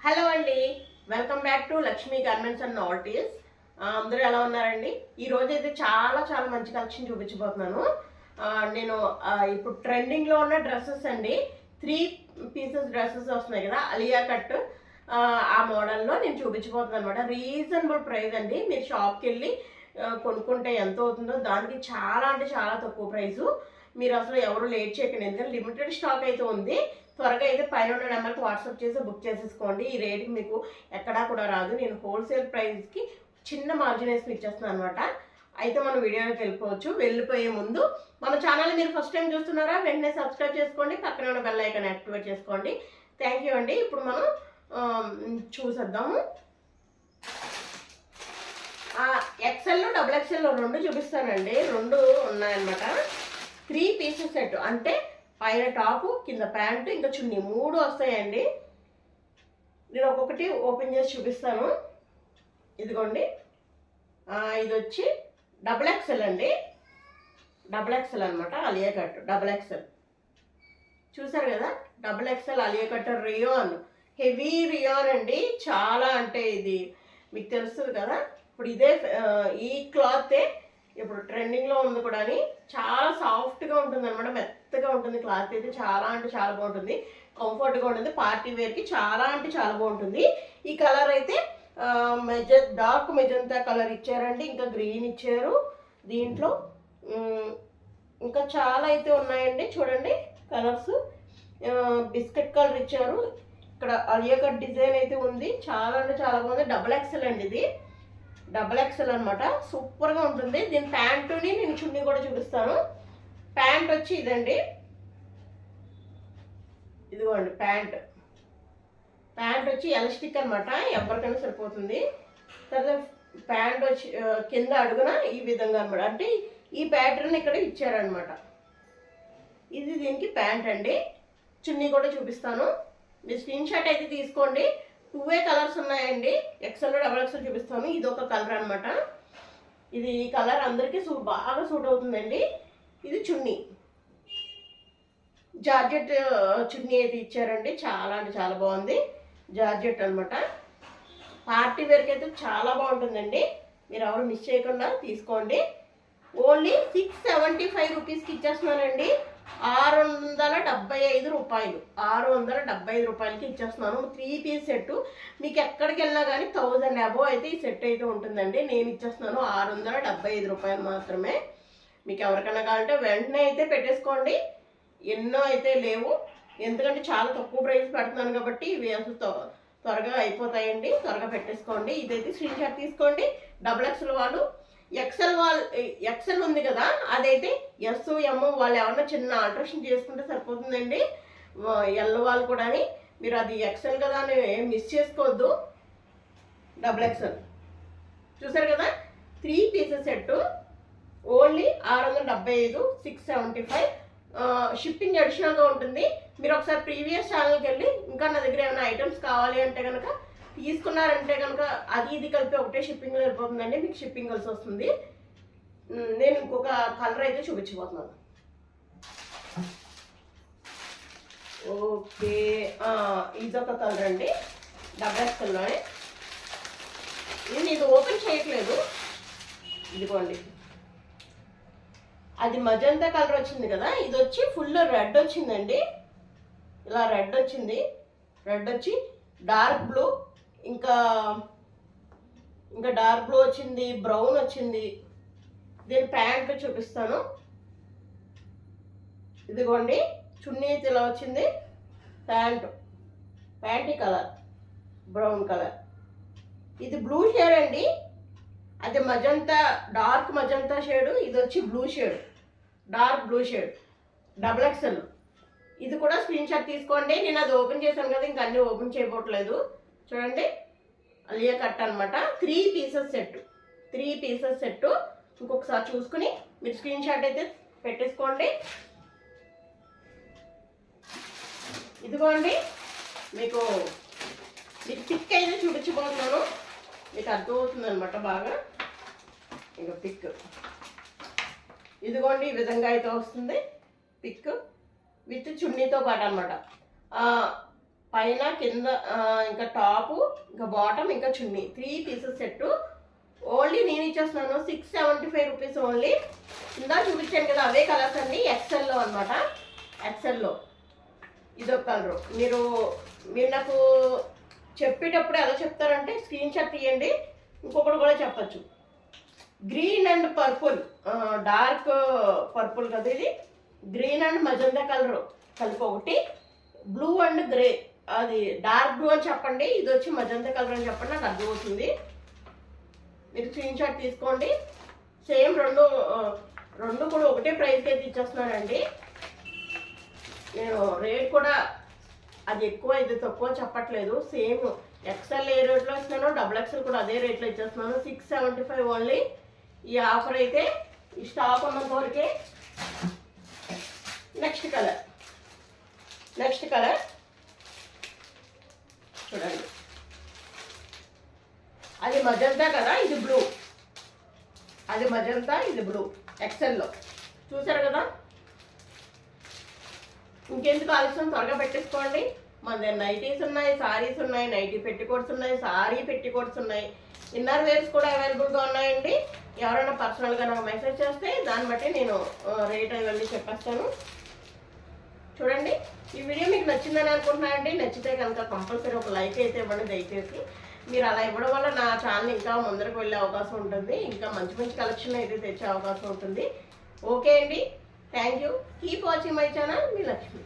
Hello అండి, welcome back to Lakshmi garments and novelties. అందరూ ఎలా ఉన్నారండి? ఈ రోజు అయితే చాలా చాలా మంచి కలెక్షన్ చూపించబోతున్నాను. నేను ఇప్పుడు ట్రెండింగ్లో ఉన్న డ్రెస్సెస్ అండి. 3 పీసెస్ డ్రెస్సెస్ వస్తున్నాయి కదా, అలియా కట్. ఆ మోడల్లో నేను చూపించబోతున్నాను అనమాట. రీజనబుల్ ప్రైస్ అండి. మీరు షాప్కి వెళ్ళి కొనుక్కుంటే ఎంత అవుతుందో దానికి చాలా అంటే చాలా తక్కువ ప్రైసు. మీరు అసలు ఎవరు లేట్ చేయకండి, ఎందుకంటే లిమిటెడ్ స్టాక్ అయితే ఉంది. త్వరగా అయితే పైన ఉన్న నెంబర్కి వాట్సాప్ చేసి బుక్ చేసేసుకోండి. ఈ రేట్కి మీకు ఎక్కడా కూడా రాదు. నేను హోల్సేల్ ప్రైస్కి చిన్న మార్జిన్ వేసి ఇచ్చేస్తున్నాను అనమాట. అయితే మనం వీడియోలోకి వెళ్ళిపోయే ముందు మన ఛానల్ మీరు ఫస్ట్ టైం చూస్తున్నారా, వెంటనే సబ్స్క్రైబ్ చేసుకోండి, పక్కన ఉన్న బెల్ ఐకాన్ యాక్టివేట్ చేసుకోండి. థ్యాంక్ యూ అండి. ఇప్పుడు మనం చూసేద్దాము. ఎక్సెల్, డబుల్ ఎక్సెల్ రెండు చూపిస్తానండి. రెండు ఉన్నాయన్నమాట. 3 పీసెస్ సెట్ అంటే పైన టాపు, కింద ప్యాంటు, ఇంకా చున్నీ 3 వస్తాయండి. నేను ఒక్కొక్కటి ఓపెన్ చేసి చూపిస్తాను. ఇదిగోండి, ఇది వచ్చి డబుల్ ఎక్సెల్ అండి. డబుల్ ఎక్సెల్ అనమాట, అలియా కట్ డబుల్ ఎక్సెల్. చూసారు కదా, double excel Alia cut rayon, heavy rayon అండి. చాలా అంటే ఇది మీకు తెలుస్తుంది కదా. ఇప్పుడు ఇదే ఈ క్లాతే ఇప్పుడు ట్రెండింగ్లో ఉంది కూడా. చాలా సాఫ్ట్గా ఉంటుంది అనమాట, మెత్తగా ఉంటుంది. క్లాత్ అయితే చాలా అంటే చాలా బాగుంటుంది, కంఫర్ట్గా ఉంటుంది. పార్టీ వేర్కి చాలా అంటే చాలా బాగుంటుంది. ఈ కలర్ అయితే డార్క్ మెజంతా కలర్ ఇచ్చారండి, ఇంకా గ్రీన్ ఇచ్చారు దీంట్లో. ఇంకా చాలా అయితే ఉన్నాయండి, చూడండి కలర్స్. బిస్కెట్ కలర్ ఇచ్చారు. ఇక్కడ అలియా కట్ డిజైన్ అయితే ఉంది, చాలా అంటే చాలా బాగుంది. డబుల్ ఎక్సెల్ అండి ఇది, డబుల్ ఎక్సెల్ అనమాట. సూపర్గా ఉంటుంది. దీని ప్యాంటుని నేను చున్నీ కూడా చూపిస్తాను. ప్యాంట్ వచ్చి ఇదండి, ఇదిగోండి ప్యాంట్. ప్యాంట్ వచ్చి ఎలాస్టిక్ అనమాట, ఎవరికైనా సరిపోతుంది. తర్వాత ప్యాంట్ వచ్చి కింద అడుగున ఈ విధంగా అనమాట, అంటే ఈ ప్యాటర్న్ ఇక్కడ ఇచ్చారనమాట. ఇది దీనికి ప్యాంట్ అండి. చున్నీ కూడా చూపిస్తాను, మీరు స్క్రీన్ షాట్ అయితే తీసుకోండి. 2 కలర్స్ ఉన్నాయండి. ఎక్సెల్, డబుల్ ఎక్సెల్ చూపిస్తాను. ఇది ఒక కలర్ అనమాట. ఇది ఈ కలర్ అందరికీ బాగా సూట్ అవుతుందండి. ఇది చున్నీ, జార్జెట్ చున్నీ అయితే ఇచ్చారండి. చాలా అంటే చాలా బాగుంది, జార్జెట్ అనమాట. పార్టీ వేర్కి అయితే చాలా బాగుంటుందండి. మీరు ఎవరు మిస్ చేయకుండా తీసుకోండి. ఓన్లీ 675 రూపీస్కి ఇచ్చేస్తున్నానండి. 675 రూపాయలు, 675 రూపాయలకి ఇచ్చేస్తున్నాను. 3 పీస్ సెట్. మీకు ఎక్కడికి వెళ్ళినా కానీ 1000 అబోవ్ అయితే ఈ సెట్ అయితే ఉంటుందండి. నేను ఇచ్చేస్తున్నాను 675 రూపాయలు మాత్రమే. మీకు ఎవరికైనా కావాలంటే వెంటనే అయితే పెట్టేసుకోండి. ఎన్నో అయితే లేవు, ఎందుకంటే చాలా తక్కువ ప్రైస్ పెడుతున్నాను కాబట్టి ఇవి అసలు త్వరగా అయిపోతాయండి. త్వరగా పెట్టేసుకోండి. ఇదైతే స్క్రీన్ షాట్ తీసుకోండి. డబుల్ ఎక్సెల్ వాళ్ళు, ఎక్సెల్ ఉంది కదా, అదైతే ఎస్, ఎమ్ వాళ్ళు ఎవరన్నా చిన్న ఆల్టరేషన్ చేసుకుంటే సరిపోతుందండి. ఎల్ వాళ్ళు కూడా మీరు అది ఎక్సెల్ కదా అని మిస్ చేసుకోవద్దు. డబుల్ ఎక్సెల్ చూసారు కదా, 3 పీసెస్ సెట్ ఓన్లీ 675, 675. షిప్పింగ్ అడిషనల్గా ఉంటుంది. మీరు ఒకసారి ప్రీవియస్ ఛానల్కి వెళ్ళి ఇంకా నా దగ్గర ఏమైనా ఐటమ్స్ కావాలి అంటే కనుక తీసుకున్నారంటే కనుక అది ఇది కలిపి ఒకటే షిప్పింగ్లో వెళ్ళిపోతుందండి, మీకు షిప్పింగ్ కలిసి వస్తుంది. నేను ఇంకొక కలర్ అయితే చూపించబోతున్నాను. ఓకే, ఇదొక కలర్ అండి, డబుల్ ఎక్సెల్లోనే. నేను ఇది ఓపెన్ చేయట్లేదు. ఇదిగోండి, అది మజంతా కలర్ వచ్చింది కదా, ఇది వచ్చి ఫుల్ రెడ్ వచ్చిందండి. ఇలా రెడ్ వచ్చింది, రెడ్ వచ్చి డార్క్ బ్లూ, ఇంకా డార్క్ బ్లూ వచ్చింది, బ్రౌన్ వచ్చింది. దీని ప్యాంట్ చూపిస్తాను. ఇదిగోండి, చున్నీ అయితే ఇలా వచ్చింది. Pant colour brown colour. ఇది బ్లూ షేడ్ అండి, అది మజంతా, డార్క్ మజంతా షేడు. ఇది వచ్చి blue shade, dark blue shade, double excel. ఇది కూడా స్క్రీన్ షాట్ తీసుకోండి. నేను అది ఓపెన్ చేశాను కదా, ఇంకా అన్నీ ఓపెన్ చేయబోట్లేదు. చూడండి, అలియా కట్ అనమాట. 3 పీసెస్ సెట్, 3 పీసెస్ సెట్. ఇంకొకసారి చూసుకుని మీరు స్క్రీన్ షాట్ అయితే పెట్టేసుకోండి. ఇదిగోండి, మీకు పిక్ అయితే చూపించబోతున్నాను. మీకు అర్థమవుతుంది అనమాట బాగా. ఇక పిక్ ఇదిగోండి, ఈ విధంగా అయితే వస్తుంది పిక్ విత్ చున్నీతో పాటు అనమాట. పైన కింద ఇంకా టాపు ఇంకా బాటమ్ ఇంకా చున్నీ 3 పీసెస్ సెట్ ఓన్లీ నేను ఇచ్చేస్తున్నాను 675 రూపీస్ ఓన్లీ. ఇందా చూపించాను కదా అవే కలర్స్ అండి, ఎక్సెల్లో అనమాట. ఎక్సెల్లో ఇదొక కలరు. మీరు నాకు చెప్పేటప్పుడు ఎలా చెప్తారంటే స్క్రీన్ షాట్ తీయండి. ఇంకొకటి కూడా చెప్పచ్చు, green and purple, dark purple కదా ఇది, గ్రీన్ అండ్ మజంతా కలర్ కలిపి ఒకటి, బ్లూ అండ్ గ్రే, అది డార్క్ బ్లూ అని చెప్పండి, ఇది వచ్చి మజంతా కలర్ అని చెప్పండి, నాకు అర్థమవుతుంది. మీరు స్క్రీన్ షాట్ తీసుకోండి. సేమ్ రెండు కూడా ఒకటే ప్రైస్కి అయితే ఇచ్చేస్తున్నానండి. నేను రేట్ కూడా అది ఎక్కువ ఇది తక్కువ చెప్పట్లేదు, సేమ్ ఎక్సెల్ ఏ రేట్లో ఇస్తున్నానో డబుల్ ఎక్సెల్ కూడా అదే రేట్లో ఇచ్చేస్తున్నాను. 675 ఓన్లీ. ఈ ఆఫర్ అయితే ఈ స్టాక్ ఉన్నంత వరకే. నెక్స్ట్ కలర్ చూడండి, అది మజంతా కదా, ఇది బ్లూ. అది మజంతా, ఇది బ్లూ, ఎక్సెల్లో చూసారు కదా. ఇంకెందుకు ఆలస్యం, త్వరగా పెట్టేసుకోండి. మన దగ్గర నైటీస్ ఉన్నాయి, సారీస్ ఉన్నాయి, నైటీ పెట్టికోట్స్ ఉన్నాయి, సారీ పెట్టికోట్స్ ఉన్నాయి, ఇన్నర్ వేర్స్ కూడా అవైలబుల్గా ఉన్నాయండి. ఎవరైనా పర్సనల్గా నాకు మెసేజ్ చేస్తే దాన్ని బట్టి నేను రేట్ అవన్నీ చెప్పేస్తాను. చూడండి, ఈ వీడియో మీకు నచ్చిందని అనుకుంటున్నానండి. నచ్చితే కనుక కంపల్సరీ ఒక లైక్ అయితే ఇవ్వండి దయచేసి. మీరు అలా ఇవ్వడం వల్ల నా ఛానల్ ఇంకా ముందరకు వెళ్ళే అవకాశం ఉంటుంది, ఇంకా మంచి మంచి కలెక్షన్ అయితే తెచ్చే అవకాశం ఉంటుంది. ఓకే అండి, thank you. Keep watching my channel. Me Lakshmi.